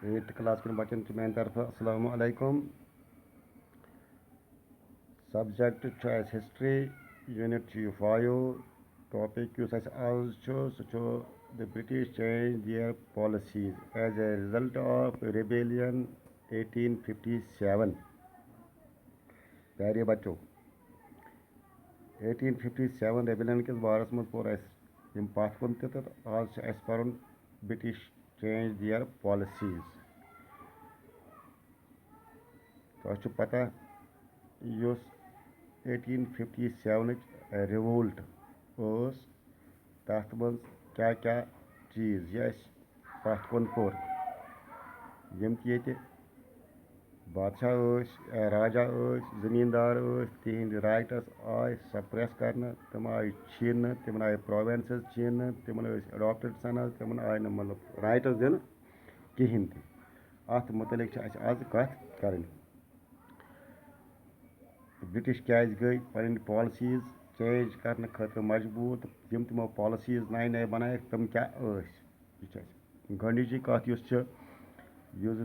8th class के Bachchan main तरफ अस्सलाम वालेकुम। सब्जेक्ट हिस्ट्री यूनिट 5 टॉपिक आज the British change their policies as a result of rebellion 1857। प्यारे बच्चों, 1857 रेबेलियन किस बारस मज पोर पत कुन तो आज पढ़ ब्रिटिश चेंज दियर पॉलिसीज। तो पता 1857 रिवोल्ट तथ मज क्या क्या चीज यह पत कुन पोर यम बादशाह राजा जमींदार तिहद राइट्स आय सप्रेस कर तम आय छीन तम आय प्रोविंसेस छीन तम अडॉप्टेड सन तम आय मतलब राइट्स दिन कहें अत मुतलिक आज कत कर। ब्रिटिश क्या गई पन पॉलिसीज चेंज करने खतर मजबूर यम तमो पॉलिसीज नए नए बनाए तम क्या गंडीची कत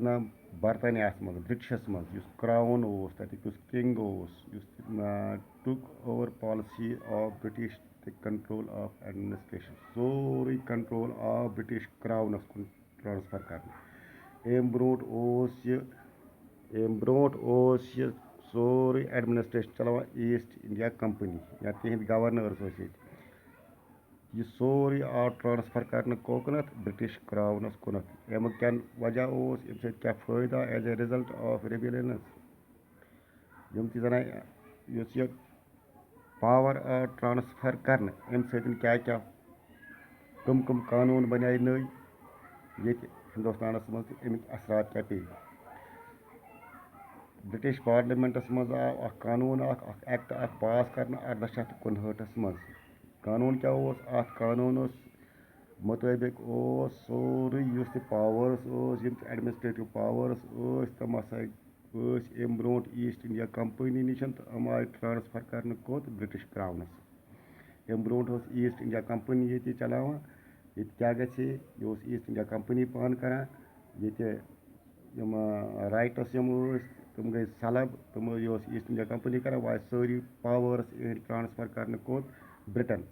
ना बरतानिया मज ब्रिटिशस मज क्राउन तक king took over policy of British control of administration सोरे कंट्रोल ऑफ ब्रिटिश क्राउनस कुन ट्रांसफर कर। अम ब्रोट सोरे एडमिनिस्ट्रेशन चलावान ईस्ट इंडिया कंपनी या तिहद गवर्नर्स यह सोरे आव ट्रांसफर कर कोकनत ब्रिटिश क्राउनस कुनत। अमुक क्या वजह अम क्या फायदा as a result of rebellion यम जन पावर आव ट्रांसफर कर अम क्या क्या कम कानून बना नई ये हिंदुस्तान मज अमिक असरात क्या पे। ब्रिटिश पार्लियामेंटस मज आव कानून एक्ट पास कर 1859 मज। कानून क्या कानून मुताबिक सोरे पावर्स एडमिनिस्ट्रेटिव पावर्स तम अम ब्रोट ईस्ट इंडिया कंपनी निश अम आय ट्रांसफर कर कोत ब्रिटिश क्राउनस। अम ब्रोट ईस्ट इंडिया कंपनी ये चलावान ये क्या गए ईस्ट इंडिया कंपनी पान कर ये राइट्स तम गई सलब तम ईस्ट इंडिया कंपनी कर वह सारी पावर्स ट्रांसफर कर कोत ब्रिटन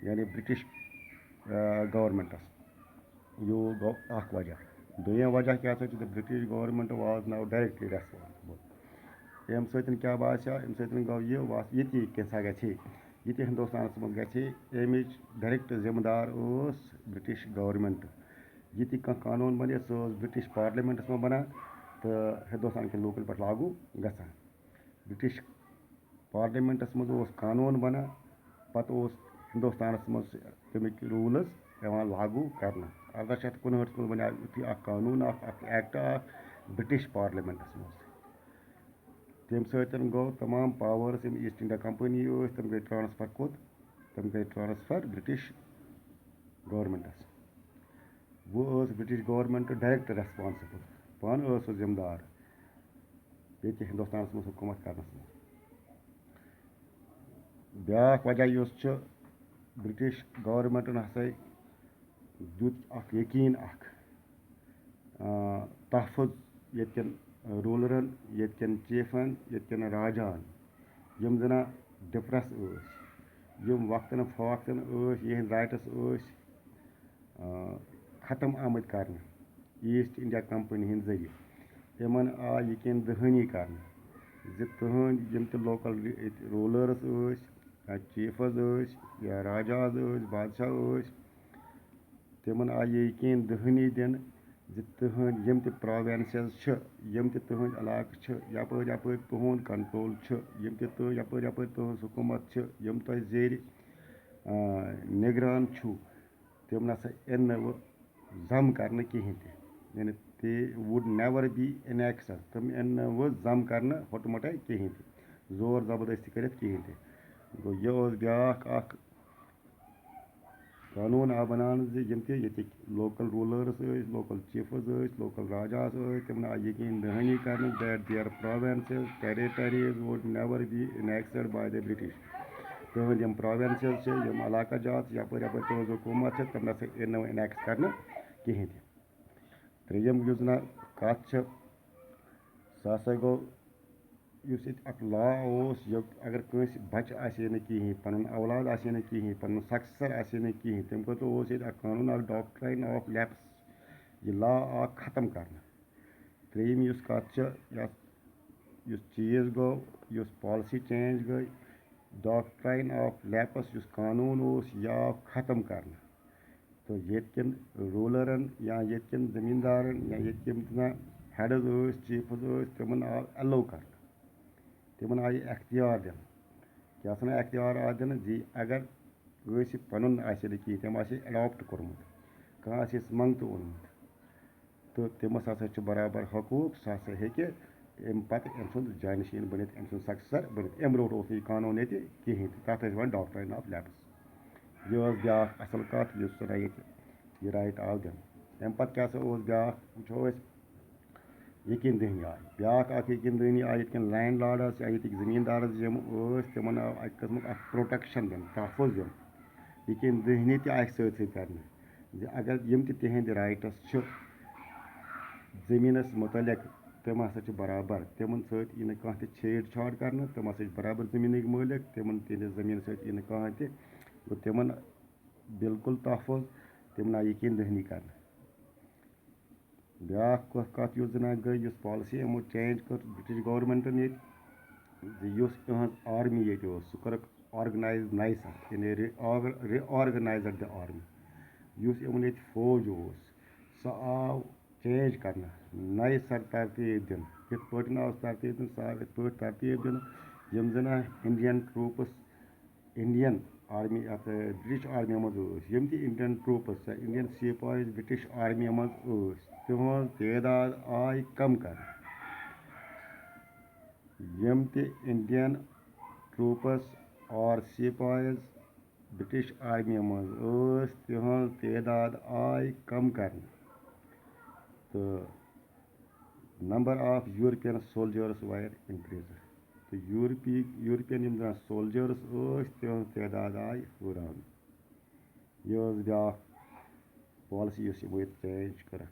यानी ब्रिटिश गवर्नमेंटस। यो गो वजह दोम वजह क्या British government was now directly responsible. अम क्या बासा अम गो ये कैसा गए ये हिंदुस्तान मज गए डायरेक्ट जिम्मेदार ब्रिटिश गवर्नमेंट ये कानून बने ब्रिटिश पार्लियामेंटस में बना तो हिंदुस्तान के लोकल पे लागू गसान। ब्रिटिश पार्लियामेंटस मज कानून बना पत हिंदुस्तान मज तमिक रूल्स लागू कर 1859 मज बना यु कानून एक्ट ब्रिटिश पार्लियामेंटस मज। तम सतन गो तमाम पावर्स ईस्ट इंडिया कंपनी तम गई ट्रांसफर कोत तम गई ट्रांसफर ब्रिटिश गवर्नमेंटस। वो ब्रिटिश गवर्नमेंट डायरेक्ट रेस्पॉन्सिबल पान जिम्मेदार ये हिंदुस्तान मज हुकूमत कर। ब्या वजह ब्रिटिश गवर्नमेंटन हसा दुत यकीन तहफ़ुज़ येन रूलरन येन चीफन येन राजान यम जना डिप्रेस यम वक्तन फवक्तन यह राइट्स ख़त्म आमद कर ईस्ट इंडिया कंपनी हंद जरिए यमन आय यकीन दहानी कर तुहद यम लोकल रूलर्स चीफस या राजाज बादशाह तमन आय यकीन दहानी दिन तुहद यम प्रोविंसेस यम तुहद इलाक यपर यपर तुहद कंट्रोल यपर यपर तुहद हुकूमत यम तुम जेर निगरान तम नसा इन वो जम कर कहें यानी ते वुड नेवर बी इनएक्शन तम इन वो जम कर हटमट कहें जोर जबरदस्ती कर कहें गो यह ब्या कानून आ बनान यम local rulers local chiefs local rajas तम आय यकीन दहानी कर that their provinces territories would never be enacted by the British. तुहद यम प्रोविंसेस यम इलाका जात यपर यपर तुहद हुकूमत तम नसा इन इनएक्ट कर कहें। त्रेयम युस ना कत सह हसा गो युस लॉ अगर कंस बच्चे आसे न कहीं पन औलाद आसे न कहीं पन सक्सेसर आसे न कहीं तम खुद कानून डॉक्ट्राइन ऑफ लैप्स यह लॉ खत्म करना त्रेयम युस कत युस चीज गो युस पॉलिसी चेंज गई डॉक्ट्राइन ऑफ लैप्स युस कानून यह खत्म करना तो ये रूलरन या ये जमींदारन या ये हेडज चीफज तिमन आव एलो कर तिमन आई अख्तियार दिन क्या अख्तियार आ दिन जी अगर पन कहीं तम एडॉप्ट कोर्मुत कह मंगत ओनमुत तो तमस हसा बराबर हकूक सह हसा हे पत् अम सुंद जानशीन बनित अम सुंद सक्सेसर बनित अम ब्रोट यह कानून ये कहीं तथ वन डॉक्ट्राइन ऑफ लैप्स यह ब्या असल कत यह राइट आव दिन तम पत् क्या ब्या वो यकीन दहनी आय ब्या यकीन दहनी आय ये लैंड लॉर्डस या ये जमींदारस तिमन आव अ कस्म प्रोटेक्शन दिन तहफ़ुज़ दिन यकीन दहनी कर अगर यम तिहंद राइट्स जमीनस मुतलिक तम हसा बराबर तिमन सह कह छेड़ छाड़ कर तम हसा बराबर जमीन मालिक तिमन तिहंद जमीन सह कह तिमन बिल्कुल तहफ़ुज़ तिमन आय यकीन दहनी कर ब्या कत जना गई पॉलिसी यमो चेंज कर ब्रिटिश गवर्नमेंटन ये आर्मी ये सह कर ऑर्गनाइज नई सर यानी रिऑर्गनाइजड द आर्मी यमन फौज सह आव चेंज कर नए सर तरतीब दिन ये आव तरतीब दिन सह आव तरतीब दिन यम जन Indian troops Indian army British army मज यम Indian troops Indian sipahis British army मज तिहज तादाद आय कम कर यम इंडियन ट्रूप्स और सिपाहीज ब्रिटिश आर्मी मज तिहज तादाद आय कम कर तो number of European soldiers wire increase तो यूरोपियन यम सोल्जर्स तिहज तादाद आय हुरान यह ब्या पॉलिसी यमो चेंज कर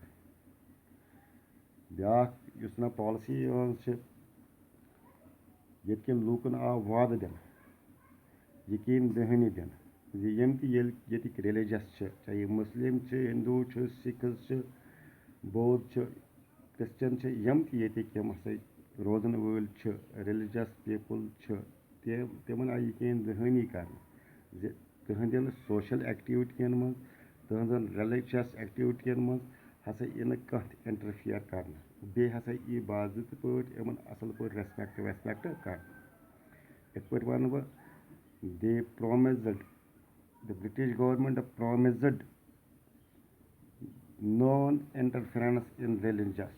ब्या पॉलिसी ये लूकन आव वाद दिन यकीन दहनी दिन यम रिलीजस चाहे मुस्लिम हिंदू सिखस बौद्ध क्रिश्चन यम यम हसा रोजन वल रिलीजस पीपल तिमन आई यकीन दहनी कर तहदन सोशल एक्टिविटियन मज तहजन रिलीजियस एक्टिविटियन मज हसा यह कह इंटरफियर कर बे हसा यी बाज़ाब्त पे यमन असल पे रेस्पेक्ट वेस्पेक्ट कर इत पे वन बह they promised the British government promised non interference in religions.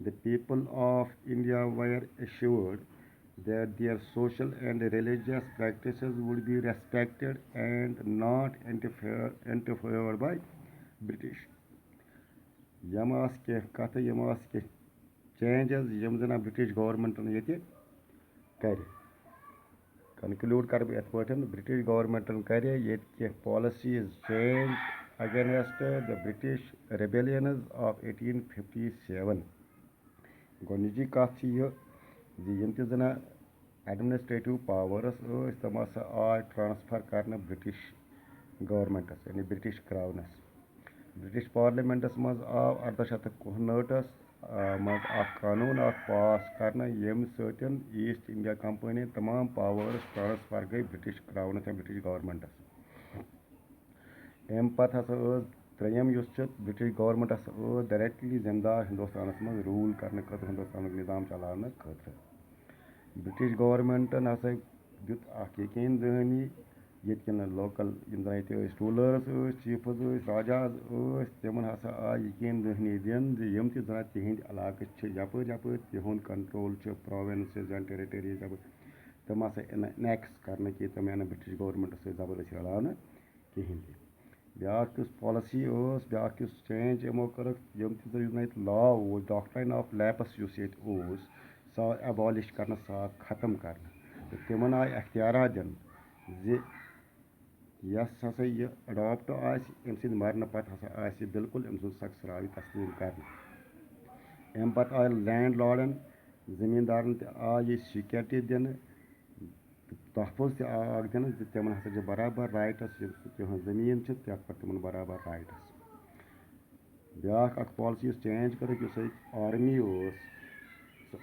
The people of India were assured that their social and religious practices would be respected and not interfered by British. यम कथ यम changes यम जना British गवर्नमेंटन ये कर conclude कर बह पे British गवर्नमेंटन कर ये policies change against the British rebellions of 1857 गोनिजी कथ यम जना एडमिनिस्ट्रेटिव पावर्स तम हसा आय ट्रांसफर कर ब्रिटिश गवर्नमेंटस यानी ब्रिटिश क्राउनस ब्रिटिश पार्लियामेंटस मज आव 1859 मज कानून पास कर यम सतन ईस्ट इंडिया कंपनी तमाम पावर्स ट्रांसफर गई ब्रिटिश क्राउनस या ब्रिटिश गवर्नमेंटस अम पत् हसा त्रेयम ब्रिटिश गवर्नमेंट हसा डायरेक्टली जिम्मेदार हिंदुस्तान मज रूल करने हिंदुस्तान निज़ाम चलाने ब्रिटिश गवर्नमेंटन हसा दित यकीन दहनी ये लोकल रूलर्स चीफज राजाज तिमन हसा आय यकीन दहनी दिन यम जना तिहंद इलाक यपर यपर तिहुंद कंट्रोल प्रोविंसेस एंड टेरिटरीज तम हसा एनेक्स कर कि तम ब्रिटिश गवर्नमेंट सह जबरदस्ती रलाना कहीं ब्या पॉलिसी ब्या चेंज यमो कर यम लॉ डॉक्ट्राइन ऑफ लैप्स सह एबॉलिश कर सह खत्म कर तिमन आय अख्तियार दिन यस हसा यह अडॉप्ट अम सद मरने पत हसा बिल्कुल अम सुंद सक्स राय तस्लीम कर अम पत आय लैंड लॉर्डन जमींदारन आय सिक्योरिटी दिन तहफ़ुज़ दिन तिमन हसा बराबर राइट्स तिहन जमीन तथ पर तिमन बराबर राइट्स ब्या पॉलिसी चेंज कर आर्मी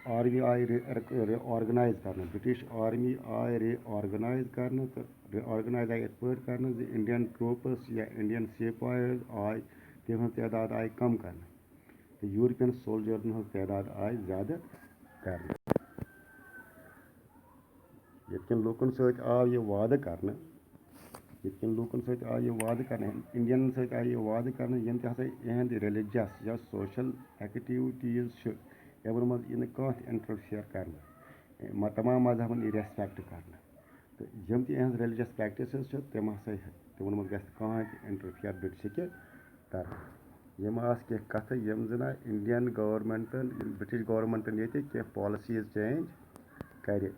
आर्मी आय ऑर्गनाइज कर ब्रिटिश आर्मी आय ऑर्गनाइज कर ऑर्गनाइज आय कर इंडियन ट्रूप्स या इंडियन सिपाहीज आय तिहन तादाद आय कम कर तो यूरोपियन सोल्जर्न तादाद आय ज़्यादा कर ये लूकन सत आव यह वाद कर लूकन सत आव यह वाद कर इंडियन सत आव यह वाद कर यम तहद रिलीजियस या सोशल एक्टिविटीज़ यमन मज यह कह इंटरफियर कर तमाम मजहबन यह रेस्पेक्ट कर तो यम तहज रिलीजियस प्रैक्टिस तम तिमन मज गह इंटरफियर ब्रिटिश कर यम कह कथ यम जन इंडियन गवर्नमेंटन ब्रिटिश गवर्नमेंटन ये पॉलिसीज चेंज कर